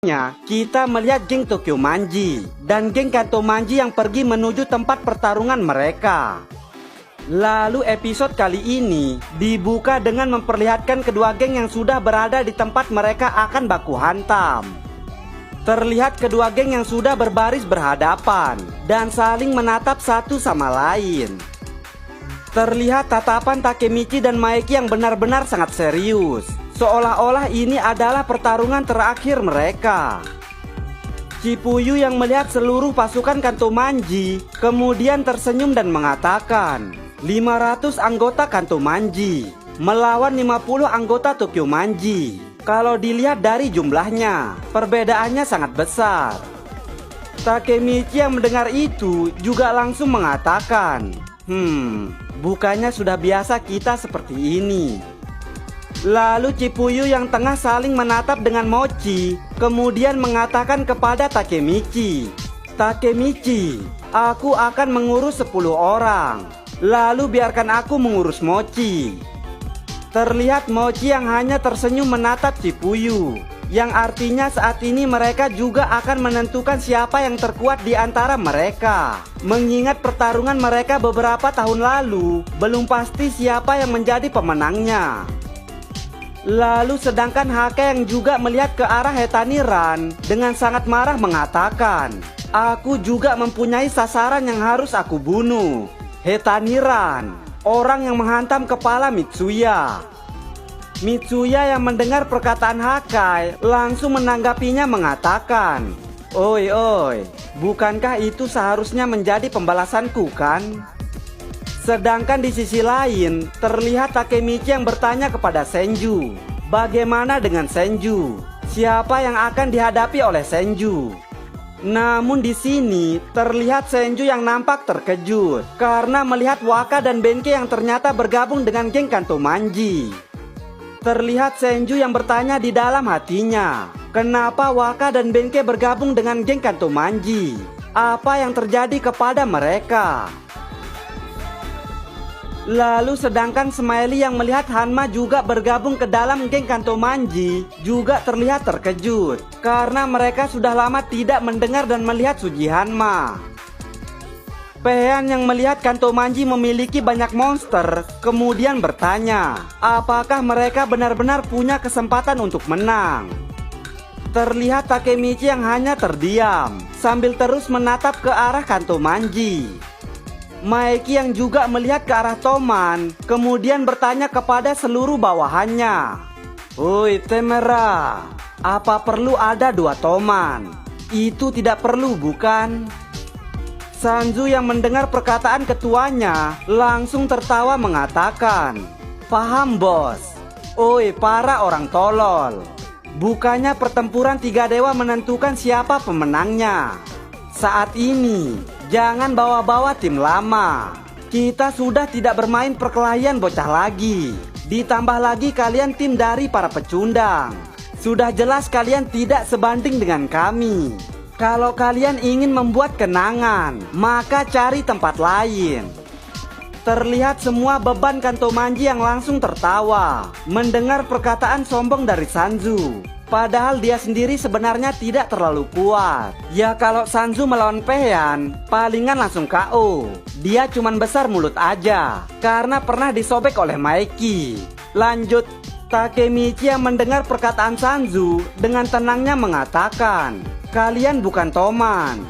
Kita melihat geng Tokyo Manji dan geng Kanto Manji yang pergi menuju tempat pertarungan mereka. Lalu episode kali ini dibuka dengan memperlihatkan kedua geng yang sudah berada di tempat mereka akan baku hantam. Terlihat kedua geng yang sudah berbaris berhadapan dan saling menatap satu sama lain. Terlihat tatapan Takemichi dan Maeki yang benar-benar sangat serius, seolah-olah ini adalah pertarungan terakhir mereka. Chipuyu yang melihat seluruh pasukan Kanto Manji kemudian tersenyum dan mengatakan, 500 anggota Kanto Manji melawan 50 anggota Tokyo Manji. Kalau dilihat dari jumlahnya, perbedaannya sangat besar. Takemichi yang mendengar itu juga langsung mengatakan, bukannya sudah biasa kita seperti ini. Lalu Chipuyu yang tengah saling menatap dengan Mochi kemudian mengatakan kepada Takemichi, Takemichi, aku akan mengurus 10 orang. Lalu biarkan aku mengurus Mochi. Terlihat Mochi yang hanya tersenyum menatap Chipuyu, yang artinya saat ini mereka juga akan menentukan siapa yang terkuat di antara mereka. Mengingat pertarungan mereka beberapa tahun lalu, belum pasti siapa yang menjadi pemenangnya. Lalu sedangkan Hake yang juga melihat ke arah Hetaniran dengan sangat marah mengatakan, aku juga mempunyai sasaran yang harus aku bunuh. Hetaniran, orang yang menghantam kepala Mitsuya. Mitsuya yang mendengar perkataan Hakai langsung menanggapinya mengatakan, oi, bukankah itu seharusnya menjadi pembalasanku kan? Sedangkan di sisi lain, terlihat Takemichi yang bertanya kepada Senju, bagaimana dengan Senju? Siapa yang akan dihadapi oleh Senju? Namun di sini terlihat Senju yang nampak terkejut karena melihat Waka dan Benkei yang ternyata bergabung dengan geng Kanto Manji. Terlihat Senju yang bertanya di dalam hatinya, kenapa Waka dan Benkei bergabung dengan geng Kanto Manji? Apa yang terjadi kepada mereka? Lalu sedangkan Smiley yang melihat Hanma juga bergabung ke dalam geng Kanto Manji juga terlihat terkejut karena mereka sudah lama tidak mendengar dan melihat Suji Hanma. Pehan yang melihat Kanto Manji memiliki banyak monster kemudian bertanya, apakah mereka benar-benar punya kesempatan untuk menang? Terlihat Takemichi yang hanya terdiam sambil terus menatap ke arah Kanto Manji. Maeki yang juga melihat ke arah Toman kemudian bertanya kepada seluruh bawahannya, Oi Temera, apa perlu ada 2 Toman? Itu tidak perlu bukan? Sanzu yang mendengar perkataan ketuanya langsung tertawa mengatakan, paham bos. Oi para orang tolol, bukannya pertempuran 3 dewa menentukan siapa pemenangnya. Saat ini jangan bawa-bawa tim lama. Kita sudah tidak bermain perkelahian bocah lagi. Ditambah lagi kalian tim dari para pecundang. Sudah jelas kalian tidak sebanding dengan kami. Kalau kalian ingin membuat kenangan, maka cari tempat lain. Terlihat semua beban Kanto Manji yang langsung tertawa mendengar perkataan sombong dari Sanzu. Padahal dia sendiri sebenarnya tidak terlalu kuat. Ya kalau Sanzu melawan Pehan, palingan langsung KO. Dia cuman besar mulut aja, karena pernah disobek oleh Maeki. Lanjut, Takemichi yang mendengar perkataan Sanzu dengan tenangnya mengatakan, kalian bukan Toman.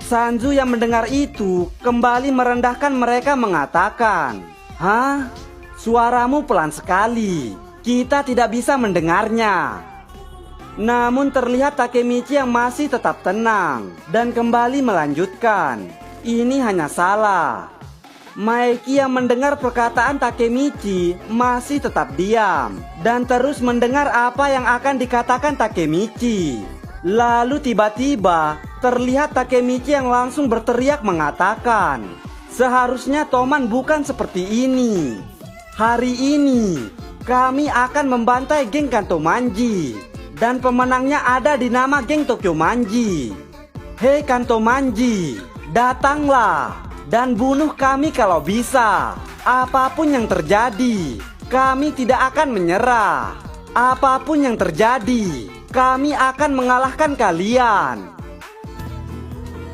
Sanzu yang mendengar itu kembali merendahkan mereka mengatakan, hah? Suaramu pelan sekali, kita tidak bisa mendengarnya. Namun terlihat Takemichi yang masih tetap tenang dan kembali melanjutkan, ini hanya salah. Maeki yang mendengar perkataan Takemichi masih tetap diam dan terus mendengar apa yang akan dikatakan Takemichi. Lalu tiba-tiba terlihat Takemichi yang langsung berteriak mengatakan, seharusnya Toman bukan seperti ini. Hari ini kami akan membantai geng Kanto Manji. Dan pemenangnya ada di nama geng Tokyo Manji. Hei Kanto Manji, datanglah dan bunuh kami kalau bisa. Apapun yang terjadi, kami tidak akan menyerah. Apapun yang terjadi, Kami akan mengalahkan kalian.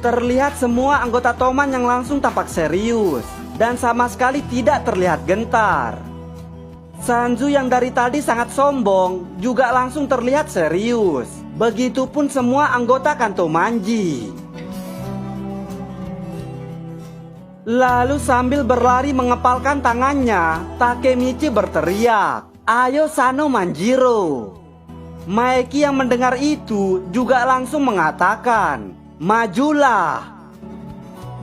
Terlihat semua anggota Toman yang langsung tampak serius dan sama sekali tidak terlihat gentar. Sanju yang dari tadi sangat sombong juga langsung terlihat serius. Begitupun semua anggota Kanto Manji. Lalu sambil berlari mengepalkan tangannya, Takemichi berteriak, "Ayo Sano Manjiro!" Maeki yang mendengar itu juga langsung mengatakan, "Majulah!"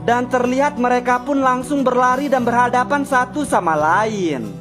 Dan terlihat mereka pun langsung berlari dan berhadapan satu sama lain.